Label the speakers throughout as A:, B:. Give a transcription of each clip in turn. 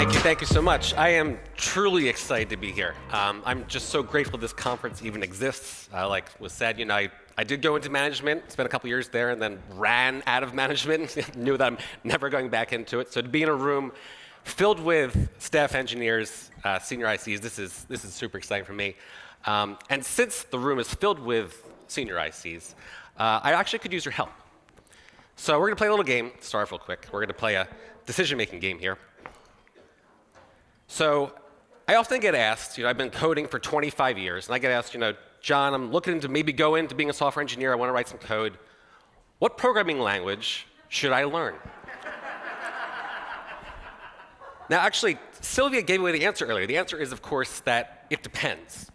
A: Thank you so much. I am truly excited to be here. I'm just so grateful this conference even exists. Like was said, I did go into management, spent a couple years there, and then ran out of management. Knew that I'm never going back into it. So to be in a room filled with staff engineers, senior ICs, this is super exciting for me. And since the room is filled with senior ICs, I actually could use your help. So we're going to play a little game. Start off real quick. We're going to play a decision-making game here. So I often get asked, I've been coding for 25 years, and I get asked, John, I'm looking to maybe go into being a software engineer. I want to write some code. What programming language should I learn? Now, actually, Sylvia gave away the answer earlier. The answer is, of course, that it depends.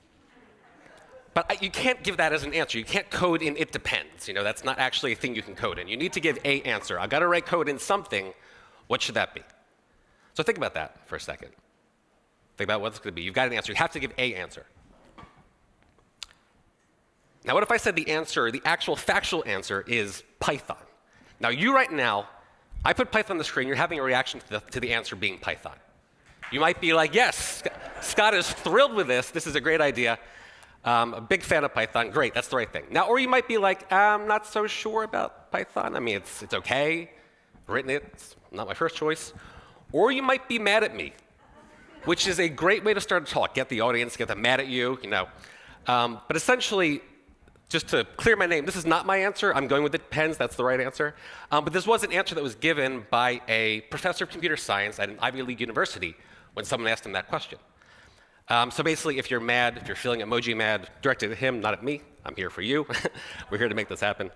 A: But you can't give that as an answer. You can't code in it depends. That's not actually a thing you can code in. You need to give a answer. I've got to write code in something. What should that be? So think about that for a second. Think about what it's going to be. You've got an answer. You have to give a answer. Now, what if I said the answer, the actual factual answer is Python? Now, you right now, I put Python on the screen. You're having a reaction to the answer being Python. You might be like, yes, Scott is thrilled with this. This is a great idea. A big fan of Python. Great, that's the right thing. Now, or you might be like, I'm not so sure about Python. I mean, it's okay. Written it. It's not my first choice. Or you might be mad at me, which is a great way to start a talk. Get the audience, get them mad at you, But essentially, just to clear my name, this is not my answer. I'm going with it depends. That's the right answer. But this was an answer that was given by a professor of computer science at an Ivy League university when someone asked him that question. So basically, if you're mad, if you're feeling emoji mad, direct it at him, not at me. I'm here for you. We're here to make this happen.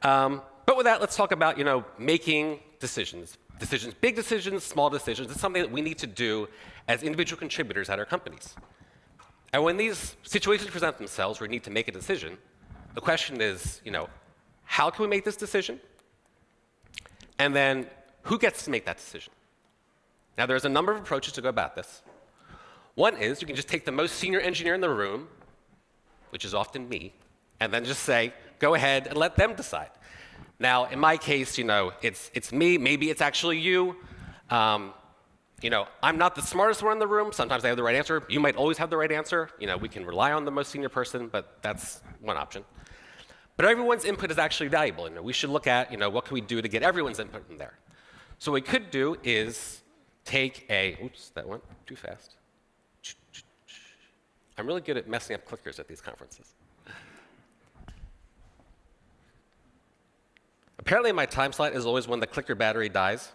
A: But with that, let's talk about making decisions. Decisions, big decisions, small decisions. It's something that we need to do as individual contributors at our companies. And when these situations present themselves where we need to make a decision, the question is, how can we make this decision? And then, who gets to make that decision? Now, there's a number of approaches to go about this. One is you can just take the most senior engineer in the room, which is often me, and then just say, go ahead and let them decide. Now, in my case, it's me. Maybe it's actually you. I'm not the smartest one in the room. Sometimes I have the right answer. You might always have the right answer. We can rely on the most senior person, but that's one option. But everyone's input is actually valuable. We should look at, what can we do to get everyone's input in there. So what we could do is take oops, that went too fast. I'm really good at messing up clickers at these conferences. Apparently, my time slot is always when the clicker battery dies.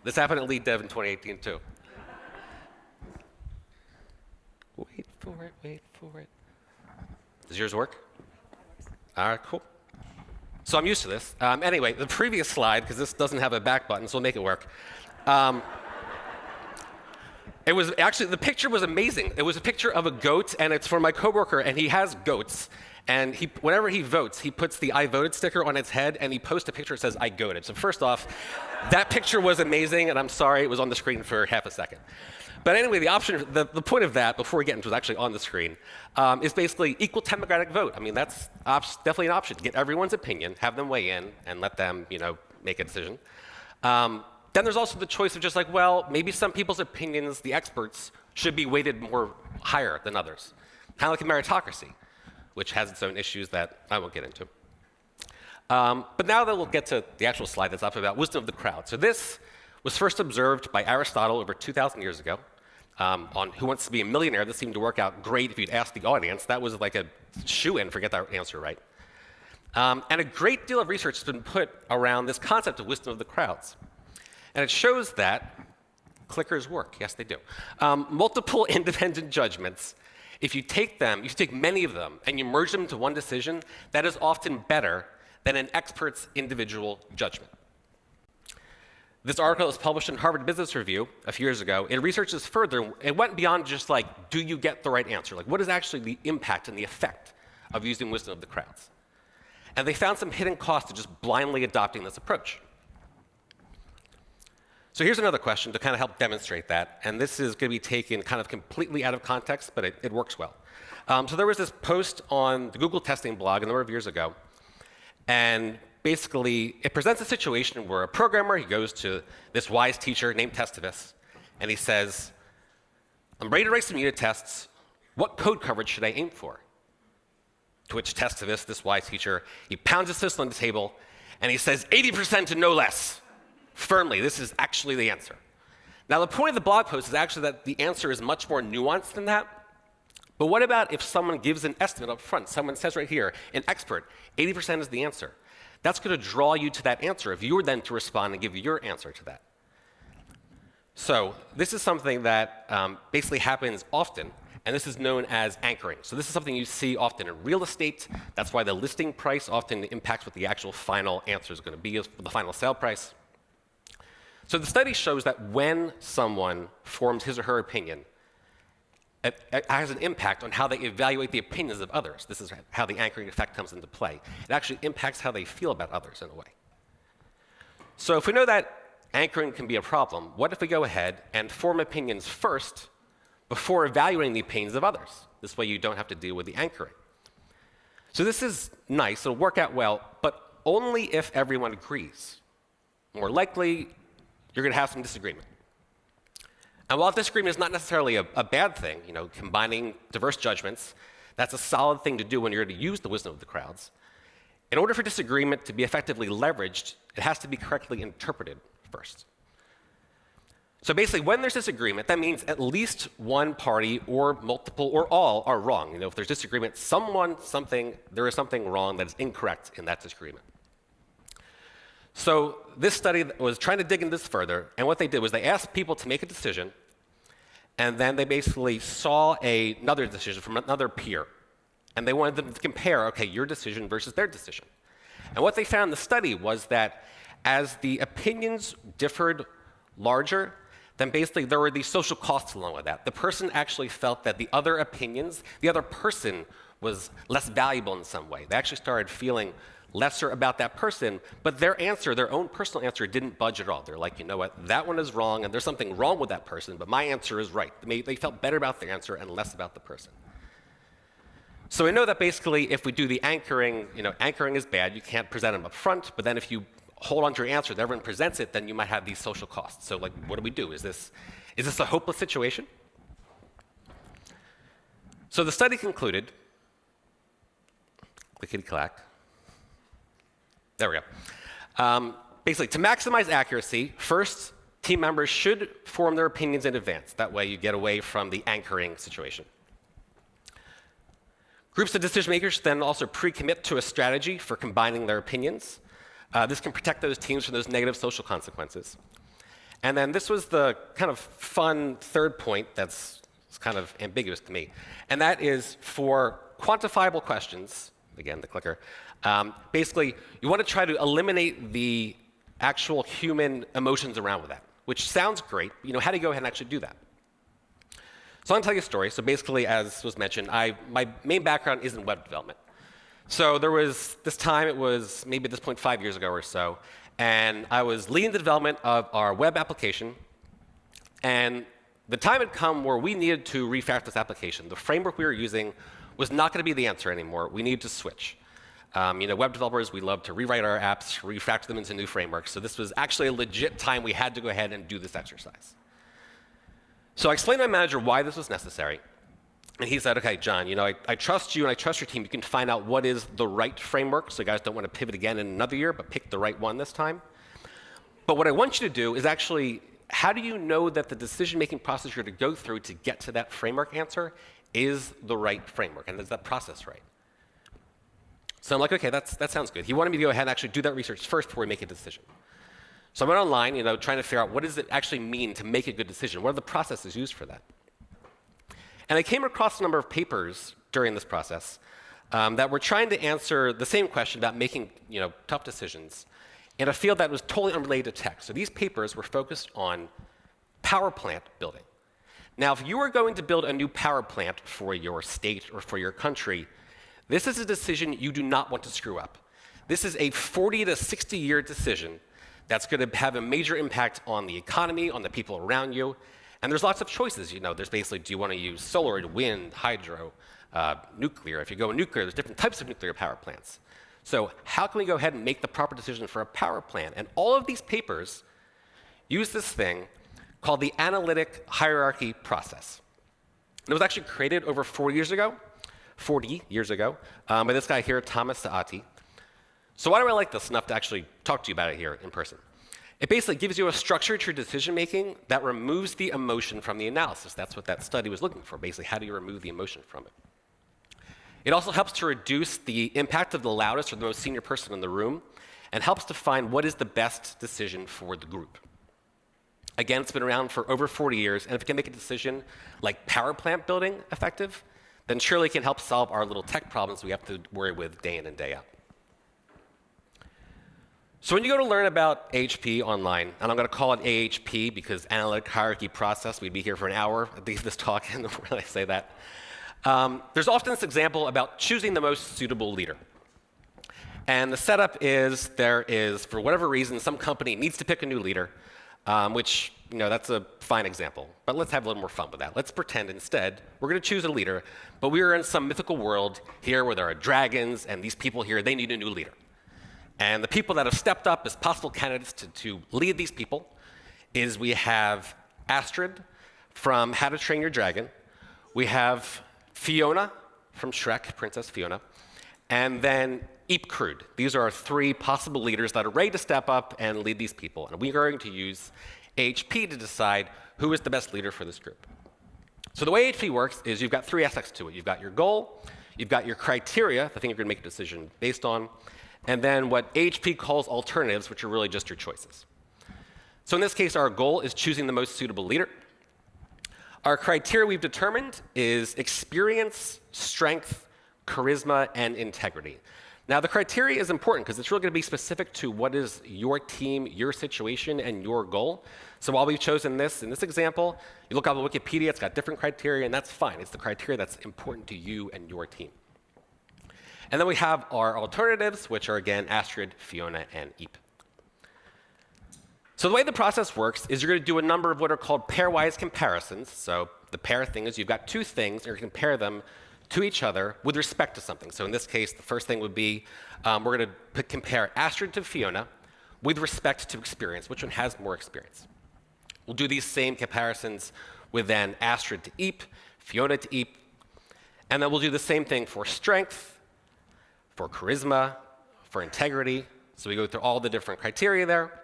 A: This happened at Lead Dev in 2018, too. Wait for it. Does yours work? All right, cool. So I'm used to this. Anyway, the previous slide, because this doesn't have a back button, so we'll make it work. It was actually, the picture was amazing. It was a picture of a goat, and it's for my coworker, and he has goats. And whenever he votes, he puts the I voted sticker on its head, and he posts a picture that says, I goated. So first off, that picture was amazing, and I'm sorry it was on the screen for half a second. But anyway, the point of that, before we get into it, was actually on the screen, is basically equal democratic vote. I mean, that's definitely an option. Get everyone's opinion, have them weigh in, and let them, make a decision. Then there's also the choice of just like, well, maybe some people's opinions, the experts, should be weighted more higher than others. Kind of like a meritocracy, which has its own issues that I won't get into. But now that we'll get to the actual slide that's up about wisdom of the crowd. So this was first observed by Aristotle over 2,000 years ago on Who Wants to Be a Millionaire. This seemed to work out great if you'd ask the audience. That was like a shoo-in for get that answer right. And a great deal of research has been put around this concept of wisdom of the crowds. And it shows that clickers work. Yes, they do. Multiple independent judgments. If you take many of them, and you merge them into one decision, that is often better than an expert's individual judgment. This article was published in Harvard Business Review a few years ago. It researches further. It went beyond just like, do you get the right answer? Like, what is actually the impact and the effect of using wisdom of the crowds? And they found some hidden costs to just blindly adopting this approach. So here's another question to kind of help demonstrate that. And this is going to be taken kind of completely out of context, but it works well. So there was this post on the Google testing blog a number of years ago. And basically, it presents a situation where a programmer, he goes to this wise teacher named Testivus, and he says, I'm ready to write some unit tests. What code coverage should I aim for? To which testivus, this wise teacher, he pounds his fist on the table, and he says, 80% and no less. Firmly, this is actually the answer. Now, the point of the blog post is actually that the answer is much more nuanced than that. But what about if someone gives an estimate up front? Someone says right here, an expert, 80% is the answer. That's going to draw you to that answer if you were then to respond and give your answer to that. So this is something that basically happens often, and this is known as anchoring. So this is something you see often in real estate. That's why the listing price often impacts what the actual final answer is going to be, the final sale price. So the study shows that when someone forms his or her opinion, it has an impact on how they evaluate the opinions of others. This is how the anchoring effect comes into play. It actually impacts how they feel about others in a way. So if we know that anchoring can be a problem, what if we go ahead and form opinions first before evaluating the opinions of others? This way you don't have to deal with the anchoring. So this is nice, it'll work out well, but only if everyone agrees. More likely, you're going to have some disagreement. And while disagreement is not necessarily a bad thing, combining diverse judgments, that's a solid thing to do when you're going to use the wisdom of the crowds. In order for disagreement to be effectively leveraged, it has to be correctly interpreted first. So basically, when there's disagreement, that means at least one party or multiple or all are wrong. If there's disagreement, there is something wrong that is incorrect in that disagreement. So this study was trying to dig into this further, and what they did was they asked people to make a decision, and then they basically saw another decision from another peer, and they wanted them to compare, okay, your decision versus their decision. And what they found in the study was that as the opinions differed larger, then basically there were these social costs along with that. The person actually felt that the other opinions, the other person was less valuable in some way. They actually started feeling lesser about that person, but their answer, their own personal answer, didn't budge at all. They're like, you know what, that one is wrong, and there's something wrong with that person, but my answer is right. They felt better about their answer and less about the person. So we know that basically if we do the anchoring, anchoring is bad. You can't present them up front, but then if you hold on to your answer, that everyone presents it, then you might have these social costs. So what do we do? Is this a hopeless situation? So the study concluded, clickety-clack. There we go. Basically, to maximize accuracy, first, team members should form their opinions in advance. That way you get away from the anchoring situation. Groups of decision makers then also pre-commit to a strategy for combining their opinions. This can protect those teams from those negative social consequences. And then this was the kind of fun third point that's kind of ambiguous to me. And that is for quantifiable questions, again, the clicker, basically, you want to try to eliminate the actual human emotions around with that, which sounds great. How do you go ahead and actually do that? So I'm going to tell you a story. So basically, as was mentioned, my main background is in web development. So there was this time, it was maybe at this point 5 years ago or so, and I was leading the development of our web application, and the time had come where we needed to refactor this application. The framework we were using was not going to be the answer anymore. We needed to switch. Web developers, we love to rewrite our apps, refactor them into new frameworks. So this was actually a legit time we had to go ahead and do this exercise. So I explained to my manager why this was necessary. And he said, okay, John, I trust you and I trust your team. You can find out what is the right framework, so you guys don't want to pivot again in another year, but pick the right one this time. But what I want you to do is actually, how do you know that the decision-making process you're going to go through to get to that framework answer is the right framework, and is that process right? So I'm like, okay, that sounds good. He wanted me to go ahead and actually do that research first before we make a decision. So I went online, trying to figure out what does it actually mean to make a good decision? What are the processes used for that? And I came across a number of papers during this process that were trying to answer the same question about making tough decisions in a field that was totally unrelated to tech. So these papers were focused on power plant building. Now, if you were going to build a new power plant for your state or for your country, this is a decision you do not want to screw up. This is a 40 to 60 year decision that's going to have a major impact on the economy, on the people around you. And there's lots of choices. There's basically, do you want to use solar, wind, hydro, nuclear? If you go nuclear, there's different types of nuclear power plants. So how can we go ahead and make the proper decision for a power plant? And all of these papers use this thing called the Analytic Hierarchy Process. And it was actually created over 40 years ago by this guy here, Thomas Saati. So why do I like this enough to actually talk to you about it here in person? It basically gives you a structure to your decision-making that removes the emotion from the analysis. That's what that study was looking for, basically. How do you remove the emotion from it? It also helps to reduce the impact of the loudest or the most senior person in the room and helps to find what is the best decision for the group. Again, it's been around for over 40 years, and if it can make a decision like power plant building effective, then surely it can help solve our little tech problems we have to worry with day in and day out. So when you go to learn about AHP online, and I'm going to call it AHP because Analytic Hierarchy Process, we'd be here for an hour at this talk, and when I say that. There's often this example about choosing the most suitable leader. And the setup is there is, for whatever reason, some company needs to pick a new leader, which, that's a fine example. But let's have a little more fun with that. Let's pretend instead we're going to choose a leader, but we are in some mythical world here where there are dragons, and these people here, they need a new leader. And the people that have stepped up as possible candidates to lead these people is we have Astrid from How to Train Your Dragon. We have Fiona from Shrek, Princess Fiona. And then Eep Crude. These are our three possible leaders that are ready to step up and lead these people. And we are going to use AHP to decide who is the best leader for this group. So the way AHP works is you've got three aspects to it. You've got your goal, you've got your criteria, the thing you're going to make a decision based on, and then what AHP calls alternatives, which are really just your choices. So in this case, our goal is choosing the most suitable leader. Our criteria we've determined is experience, strength, charisma, and integrity. Now, the criteria is important because it's really going to be specific to what is your team, your situation, and your goal. So while we've chosen this in this example, you look up on Wikipedia, it's got different criteria, and that's fine. It's the criteria that's important to you and your team. And then we have our alternatives, which are, again, Astrid, Fiona, and Eep. So the way the process works is you're going to do a number of what are called pairwise comparisons. So the pair thing is you've got two things, and you're going to compare them to each other with respect to something. So in this case, the first thing would be we're going to compare Astrid to Fiona with respect to experience. Which one has more experience? We'll do these same comparisons with then Astrid to Eep, Fiona to Eep, and then we'll do the same thing for strength, for charisma, for integrity. So we go through all the different criteria there.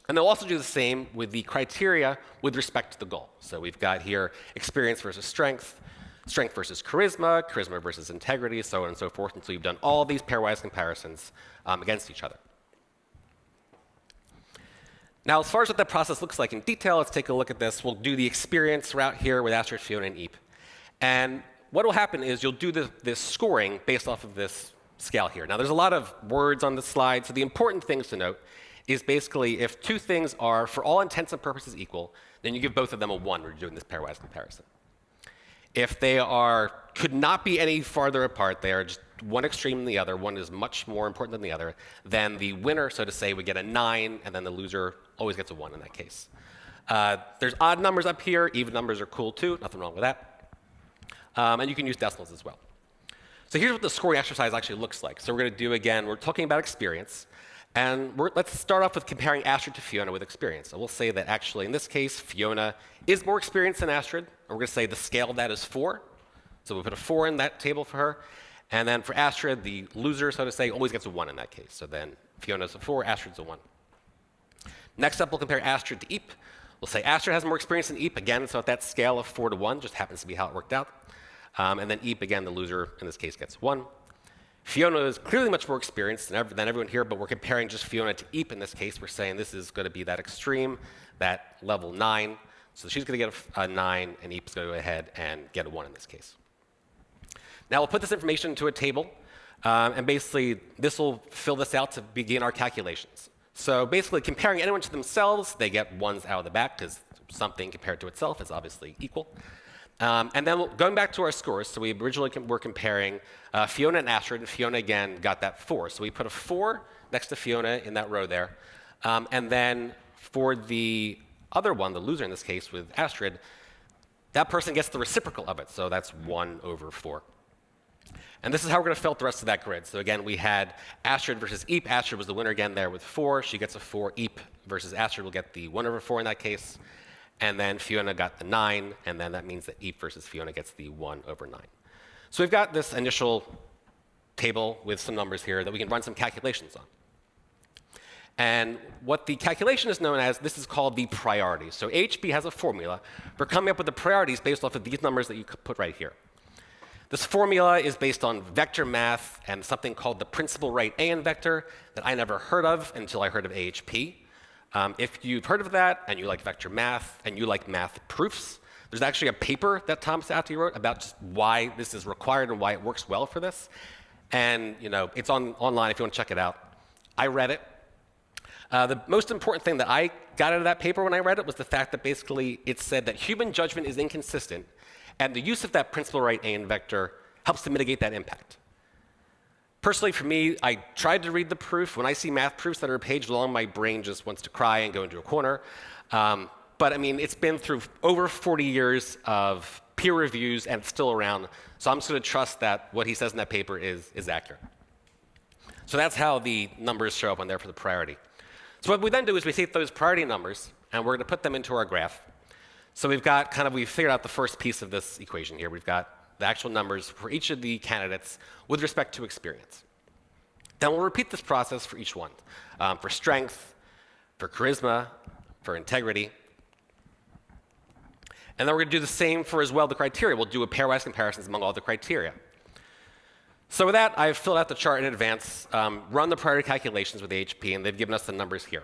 A: And they'll also do the same with the criteria with respect to the goal. So we've got here experience versus strength, strength versus charisma, charisma versus integrity, so on and so forth. And so you've done all these pairwise comparisons against each other. Now, as far as what that process looks like in detail, let's take a look at this. We'll do the experience route here with Astrid, Fiona, and Eep. And what will happen is you'll do this scoring based off of this scale here. Now, there's a lot of words on this slide, so the important things to note is basically if two things are, for all intents and purposes, equal, then you give both of them a 1 when you're doing this pairwise comparison. If they could not be any farther apart, they are just one extreme than the other, one is much more important than the other, then the winner, so to say, would get a 9, and then the loser always gets a 1 in that case. There's odd numbers up here. Even numbers are cool, too. Nothing wrong with that. And you can use decimals as well. So here's what the scoring exercise actually looks like. So we're going to do, again, we're talking about experience. And let's start off with comparing Astrid to Fiona with experience. So we'll say that actually, in this case, Fiona is more experienced than Astrid. And we're going to say the scale of that is 4. So we put a 4 in that table for her. And then for Astrid, the loser, so to say, always gets a 1 in that case. So then Fiona's a 4, Astrid's a 1. Next up, we'll compare Astrid to Eep. We'll say Astrid has more experience than Eep. Again, so at that scale of 4 to 1, just happens to be how it worked out. And then Eep, again, the loser, in this case, gets 1. Fiona is clearly much more experienced than everyone here, but we're comparing just Fiona to Eep in this case. We're saying this is going to be that extreme, that level 9. So she's going to get a 9, and Eep's going to go ahead and get a 1 in this case. Now we'll put this information into a table, and basically this will fill this out to begin our calculations. So basically comparing anyone to themselves, they get 1s out of the back because something compared to itself is obviously equal. And then going back to our scores, so we originally were comparing Fiona and Astrid, and Fiona again got that 4. So we put a 4 next to Fiona in that row there. And then for the other one, the loser in this case with Astrid, that person gets the reciprocal of it. So that's 1 over 4. And this is how we're going to fill out the rest of that grid. So again, we had Astrid versus Eep. Astrid was the winner again there with 4. She gets a 4. Eep versus Astrid will get the 1 over 4 in that case. and then Fiona got the 9, and then that means that Eep versus Fiona gets the 1/9. So we've got this initial table with some numbers here that we can run some calculations on. And what the calculation is known as, this is called the priority. So AHP has a formula for coming up with the priorities based off of these numbers that you could put right here. This formula is based on vector math and something called the principal right AN vector that I never heard of until I heard of AHP. If you've heard of that and you like vector math and you like math proofs, there's actually a paper that Tom Sati wrote about just why this is required and why it works well for this. And it's online if you want to check it out. I read it. The most important thing that I got out of that paper when I read it was the fact that basically it said that human judgment is inconsistent, and the use of that principal right AN vector helps to mitigate that impact. Personally, for me, I tried to read the proof. When I see math proofs that are a page long, my brain just wants to cry and go into a corner. But I mean, it's been through over 40 years of peer reviews, and it's still around. So I'm just going to trust that what he says in that paper is accurate. So that's how the numbers show up on there for the priority. So what we then do is we take those priority numbers, and we're going to put them into our graph. So we've figured out the first piece of this equation here. We've got the actual numbers for each of the candidates with respect to experience. Then we'll repeat this process for each one, for strength, for charisma, for integrity. And then we're going to do the same for as well the criteria. We'll do a pairwise comparisons among all the criteria. So with that, I've filled out the chart in advance, run the priority calculations with AHP, and they've given us the numbers here.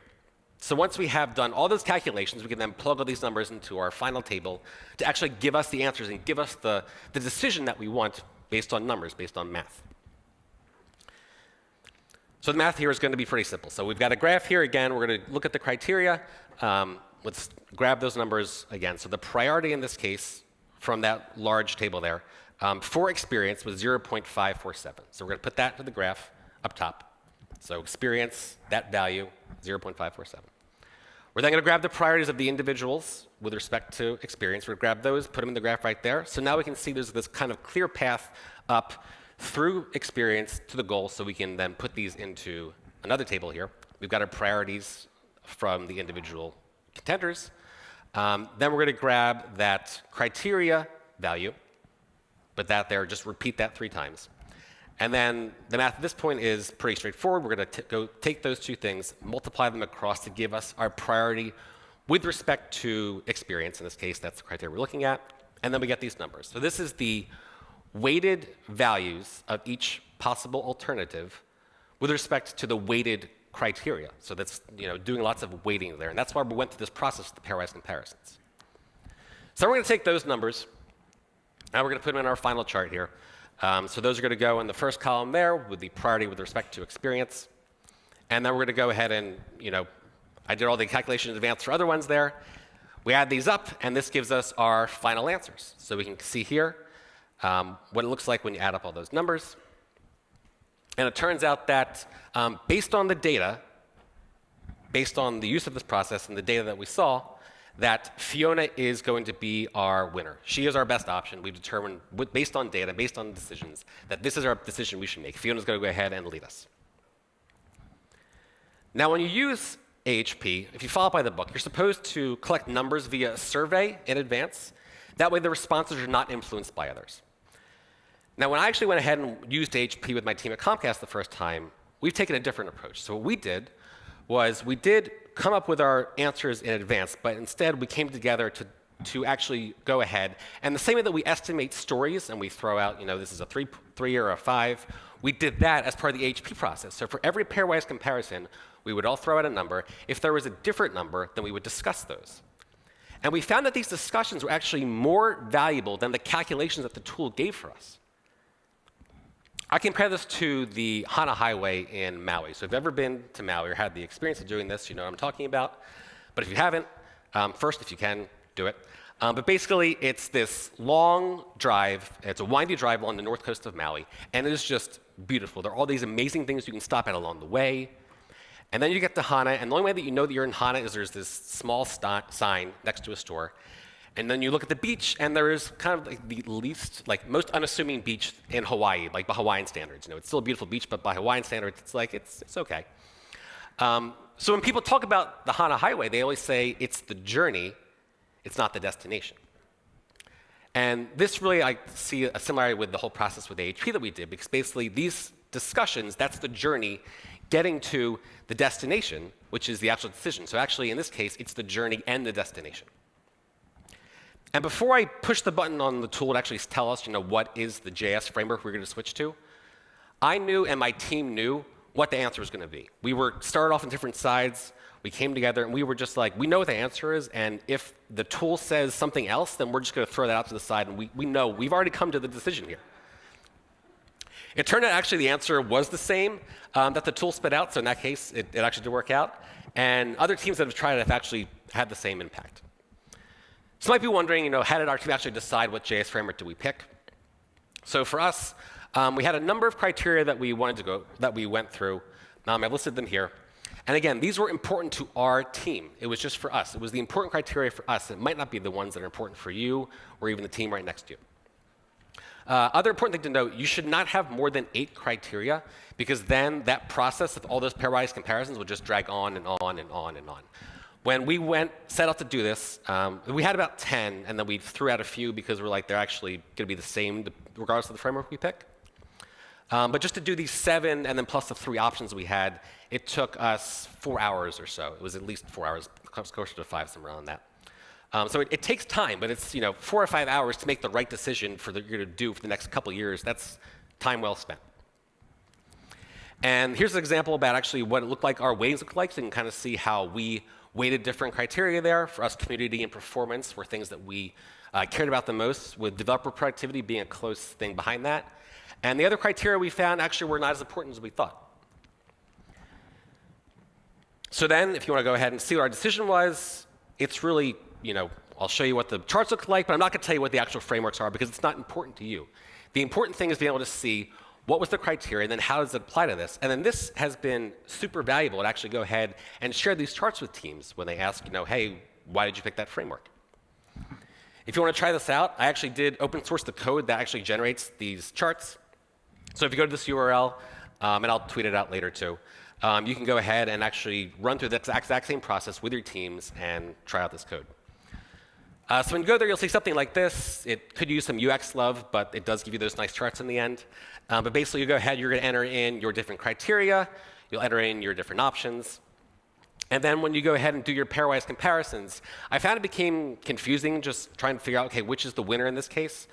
A: So once we have done all those calculations, we can then plug all these numbers into our final table to actually give us the answers and give us the decision that we want based on numbers, based on math. So the math here is going to be pretty simple. So we've got a graph here. Again, we're going to look at the criteria. Let's grab those numbers again. So the priority in this case from that large table there for experience was 0.547. So we're going to put that to the graph up top. So experience, that value, 0.547. We're then going to grab the priorities of the individuals with respect to experience. We're going to grab those, put them in the graph right there. So now we can see there's this kind of clear path up through experience to the goal, so we can then put these into another table here. We've got our priorities from the individual contenders. Then we're going to grab that criteria value, but that there, just repeat that 3 times. And then the math at this point is pretty straightforward. We're going to go take those 2 things, multiply them across to give us our priority with respect to experience. In this case, that's the criteria we're looking at. And then we get these numbers. So this is the weighted values of each possible alternative with respect to the weighted criteria. So that's doing lots of weighting there. And that's why we went through this process of the pairwise comparisons. So we're going to take those numbers, and we're going to put them in our final chart here. So those are going to go in the first column there with the priority with respect to experience. And then we're going to go ahead and, I did all the calculations in advance for other ones there. We add these up, and this gives us our final answers. So we can see here what it looks like when you add up all those numbers. And it turns out that based on the data, based on the use of this process and the data that we saw, that Fiona is going to be our winner. She is our best option. We've determined, based on data, based on decisions, that this is our decision we should make. Fiona's going to go ahead and lead us. Now, when you use AHP, if you follow by the book, you're supposed to collect numbers via a survey in advance. That way, the responses are not influenced by others. Now, when I actually went ahead and used AHP with my team at Comcast the first time, we've taken a different approach. So what we did was we did come up with our answers in advance, but instead we came together to actually go ahead. And the same way that we estimate stories and we throw out, this is a 3 or a 5, we did that as part of the AHP process. So for every pairwise comparison, we would all throw out a number. If there was a different number, then we would discuss those. And we found that these discussions were actually more valuable than the calculations that the tool gave for us. I compare this to the Hana Highway in Maui. So if you've ever been to Maui or had the experience of doing this, you know what I'm talking about. But if you haven't, first, if you can, do it. But basically, it's this long drive. It's a windy drive along the north coast of Maui. And it is just beautiful. There are all these amazing things you can stop at along the way. And then you get to Hana. And the only way that you know that you're in Hana is there's this small sign next to a store. And then you look at the beach, and there is kind of like the least, most unassuming beach in Hawaii, by Hawaiian standards. It's still a beautiful beach, but by Hawaiian standards, it's okay. So when people talk about the Hana Highway, they always say it's the journey It's not the destination. And this really, I see a similarity with the whole process with AHP that we did, because basically these discussions, that's the journey getting to the destination, which is the actual decision. So actually, in this case, it's the journey and the destination. And before I push the button on the tool to actually tell us, what is the JS framework we're going to switch to, I knew and my team knew what the answer was going to be. We were started off on different sides. We came together, and we were just like, we know what the answer is, and if the tool says something else, then we're just going to throw that out to the side, and we know we've already come to the decision here. It turned out actually the answer was the same that the tool spit out, so in that case, it actually did work out. And other teams that have tried it have actually had the same impact. So you might be wondering, how did our team actually decide what JS framework do we pick? So for us, we had a number of criteria that we went through. I've listed them here. And again, these were important to our team. It was just for us. It was the important criteria for us. It might not be the ones that are important for you or even the team right next to you. Other important thing to note, you should not have more than 8 criteria, because then that process of all those pairwise comparisons would just drag on and on and on and on. When we set out to do this, we had about 10, and then we threw out a few because we're like, they're actually going to be the same regardless of the framework we pick. But just to do these 7 and then plus the 3 options we had, it took us 4 hours or so. It was at least 4 hours, closer to 5, somewhere around that. So it takes time, but it's 4 or 5 hours to make the right decision for you're going to do for the next couple of years. That's time well spent. And here's an example about actually what it looked like our weightings looked like, so you can kind of see how we weighted different criteria there. For us, community and performance were things that we cared about the most, with developer productivity being a close thing behind that. And the other criteria we found actually were not as important as we thought. So then, if you want to go ahead and see what our decision was, it's really, I'll show you what the charts look like, but I'm not going to tell you what the actual frameworks are because it's not important to you. The important thing is being able to see what was the criteria, and then how does it apply to this? And then this has been super valuable to actually go ahead and share these charts with teams when they ask, hey, why did you pick that framework? If you want to try this out, I actually did open source the code that actually generates these charts. So if you go to this URL, and I'll tweet it out later too, you can go ahead and actually run through the exact same process with your teams and try out this code. So when you go there, you'll see something like this. It could use some UX love, but it does give you those nice charts in the end. But basically, you go ahead, you're going to enter in your different criteria. You'll enter in your different options. And then when you go ahead and do your pairwise comparisons, I found it became confusing just trying to figure out, okay, which is the winner in this case.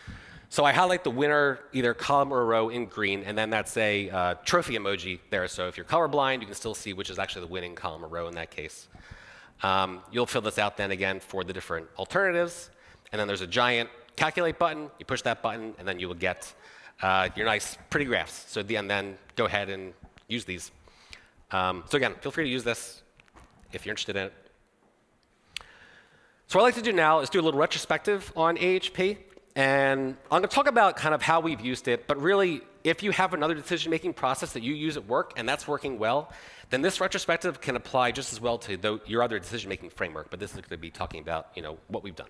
A: So I highlight the winner, either column or row, in green, and then that's a trophy emoji there. So if you're colorblind, you can still see which is actually the winning column or row in that case. You'll fill this out then again for the different alternatives. And then there's a giant calculate button. You push that button, and then you will get your nice, pretty graphs. And then go ahead and use these. So again, feel free to use this if you're interested in it. So what I'd like to do now is do a little retrospective on AHP. And I'm going to talk about kind of how we've used it, but really, if you have another decision-making process that you use at work and that's working well, then this retrospective can apply just as well to your other decision-making framework, but this is going to be talking about what we've done.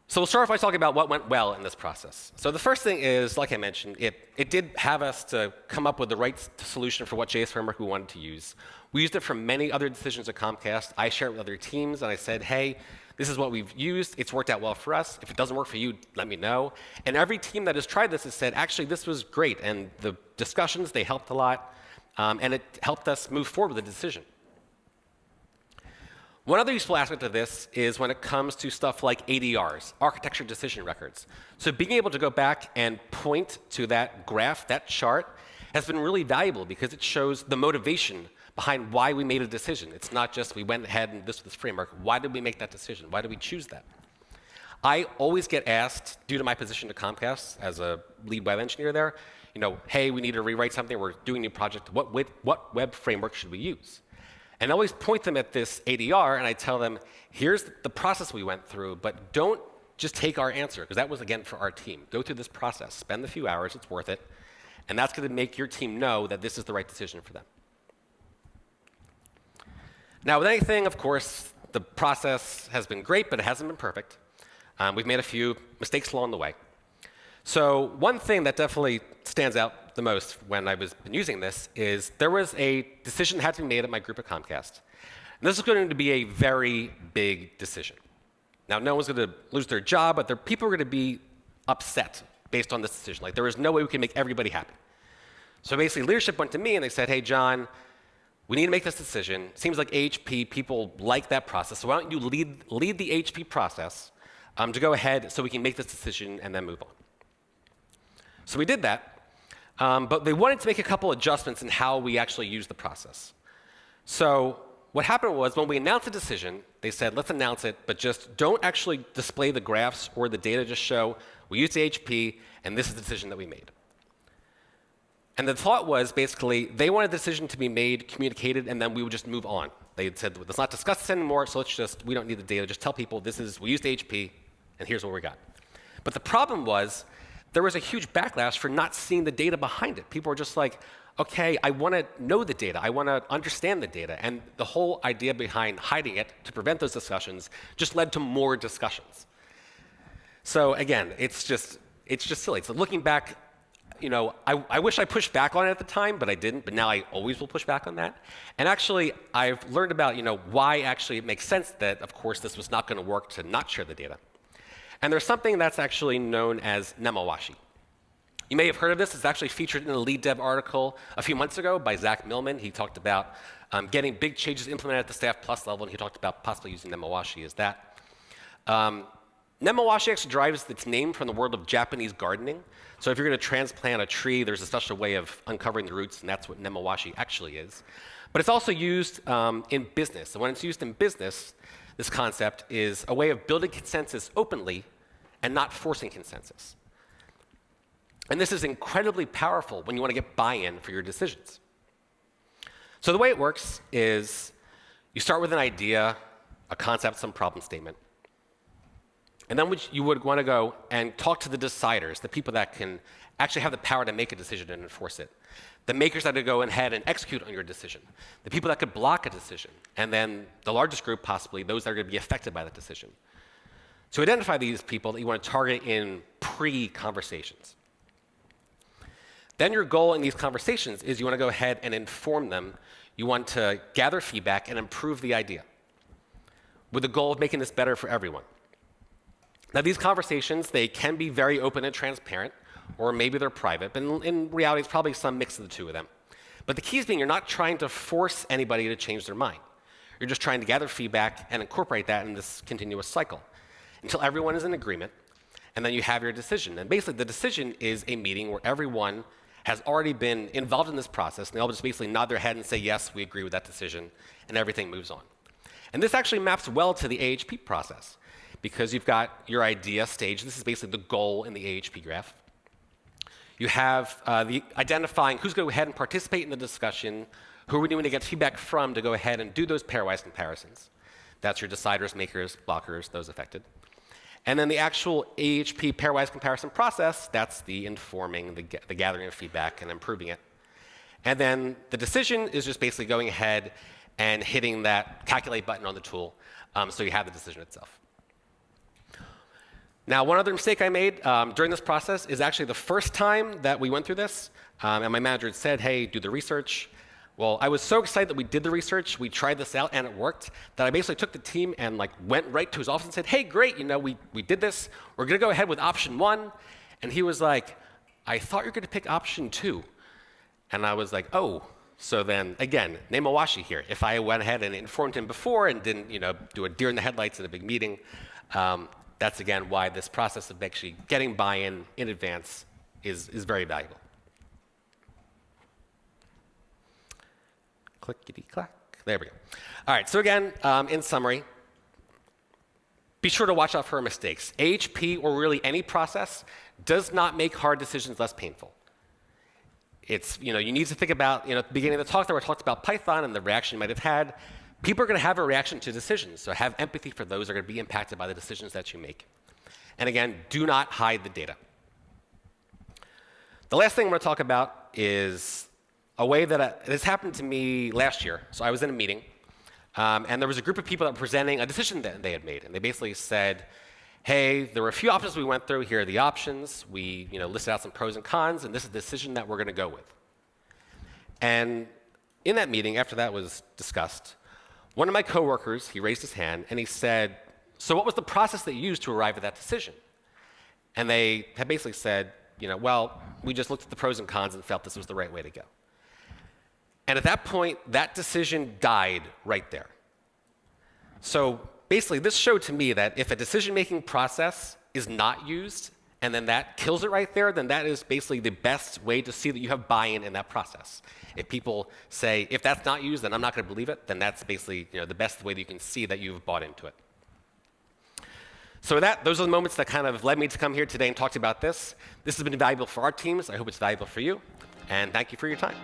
A: So we'll start off by talking about what went well in this process. So the first thing is, like I mentioned, it did have us to come up with the right solution for what JS framework we wanted to use. We used it for many other decisions at Comcast. I shared it with other teams, and I said, hey, this is what we've used. It's worked out well for us. If it doesn't work for you, let me know. And every team that has tried this has said, actually, this was great. And the discussions, they helped a lot. And it helped us move forward with the decision. One other useful aspect of this is when it comes to stuff like ADRs, architecture decision records. So being able to go back and point to that graph, that chart, has been really valuable because it shows the motivation behind why we made a decision. It's not just we went ahead and this framework. Why did we make that decision? Why did we choose that? I always get asked, due to my position at Comcast as a lead web engineer there, hey, we need to rewrite something. We're doing a new project. What web framework should we use? And I always point them at this ADR, and I tell them, here's the process we went through, but don't just take our answer, because that was, again, for our team. Go through this process. Spend a few hours. It's worth it. And that's going to make your team know that this is the right decision for them. Now, with anything, of course, the process has been great, but it hasn't been perfect. We've made a few mistakes along the way. So one thing that definitely stands out the most when I was using this is there was a decision that had to be made at my group at Comcast. And This is going to be a very big decision. Now, no one's going to lose their job, but people are going to be upset based on this decision. Like, there is no way we can make everybody happy. So basically, leadership went to me and they said, hey, John, we need to make this decision. It seems like AHP, people like that process, so why don't you lead the AHP process to go ahead so we can make this decision and then move on. So we did that, but they wanted to make a couple adjustments in how we actually use the process. So what happened was when we announced the decision, they said, let's announce it, but just don't actually display the graphs or the data, just show we used AHP and this is the decision that we made. And the thought was basically they wanted the decision to be made, communicated, and then we would just move on. They had said, let's not discuss this anymore, so we don't need the data, just tell people we used AHP and here's what we got. But the problem was there was a huge backlash for not seeing the data behind it. People were just like, okay, I want to know the data. I want to understand the data. And the whole idea behind hiding it to prevent those discussions just led to more discussions. So again, it's just silly. So looking back, I wish I pushed back on it at the time, but I didn't. But now I always will push back on that. And actually, I've learned about why actually it makes sense that, of course, this was not going to work to not share the data. And there's something that's actually known as nemawashi. You may have heard of this. It's actually featured in a lead dev article a few months ago by Zach Millman. He talked about getting big changes implemented at the StaffPlus level, and he talked about possibly using nemawashi as that. Nemawashi actually derives its name from the world of Japanese gardening. So if you're going to transplant a tree, there's a special way of uncovering the roots, and that's what nemawashi actually is. But it's also used in business. And when it's used in business, this concept is a way of building consensus openly and not forcing consensus. And this is incredibly powerful when you want to get buy-in for your decisions. So the way it works is you start with an idea, a concept, some problem statement. And then you would want to go and talk to the deciders, the people that can actually have the power to make a decision and enforce it. The makers that would go ahead and execute on your decision. The people that could block a decision. And then the largest group, possibly, those that are going to be affected by that decision. So identify these people that you want to target in pre-conversations. Then your goal in these conversations is you want to go ahead and inform them. You want to gather feedback and improve the idea with the goal of making this better for everyone. Now, these conversations, they can be very open and transparent, or maybe they're private, but in reality, it's probably some mix of the two of them. But the key is being you're not trying to force anybody to change their mind. You're just trying to gather feedback and incorporate that in this continuous cycle until everyone is in agreement, and then you have your decision. And basically, the decision is a meeting where everyone has already been involved in this process, and they all just basically nod their head and say, yes, we agree with that decision, and everything moves on. And this actually maps well to the AHP process, because you've got your idea stage. This is basically the goal in the AHP graph. You have the identifying who's going to go ahead and participate in the discussion, who are we going to get feedback from to go ahead and do those pairwise comparisons. That's your deciders, makers, blockers, those affected. And then the actual AHP pairwise comparison process, that's the informing, the gathering of feedback and improving it. And then the decision is just basically going ahead and hitting that calculate button on the tool so you have the decision itself. Now, one other mistake I made during this process is actually the first time that we went through this, and my manager had said, hey, do the research. Well, I was so excited that we did the research, we tried this out, and it worked, that I basically took the team and went right to his office and said, hey, great, we did this. We're going to go ahead with option 1. And he was like, I thought you were going to pick option 2. And I was like, oh. So then, again, nemawashi here. If I went ahead and informed him before and didn't do a deer in the headlights in a big meeting, that's, again, why this process of actually getting buy-in in advance is very valuable. Clickety-clack. There we go. All right, so again, in summary, be sure to watch out for mistakes. AHP, or really any process, does not make hard decisions less painful. It's, you need to think about, at the beginning of the talk, there were talks about Python and the reaction you might have had. People are going to have a reaction to decisions, so have empathy for those that are going to be impacted by the decisions that you make. And again, do not hide the data. The last thing I'm going to talk about is a way that this happened to me last year. So I was in a meeting, and there was a group of people that were presenting a decision that they had made. And they basically said, hey, there were a few options we went through. Here are the options. We listed out some pros and cons, and this is the decision that we're going to go with. And in that meeting, after that was discussed, one of my coworkers, he raised his hand and he said, so what was the process that you used to arrive at that decision? And they had basically said, well, we just looked at the pros and cons and felt this was the right way to go. And at that point, that decision died right there. So basically, this showed to me that if a decision-making process is not used, and then that kills it right there, then that is basically the best way to see that you have buy-in in that process. If people say, if that's not used, then I'm not going to believe it, then that's basically the best way that you can see that you've bought into it. So with that, those are the moments that kind of led me to come here today and talk to you about this. This has been valuable for our teams. I hope it's valuable for you. And thank you for your time.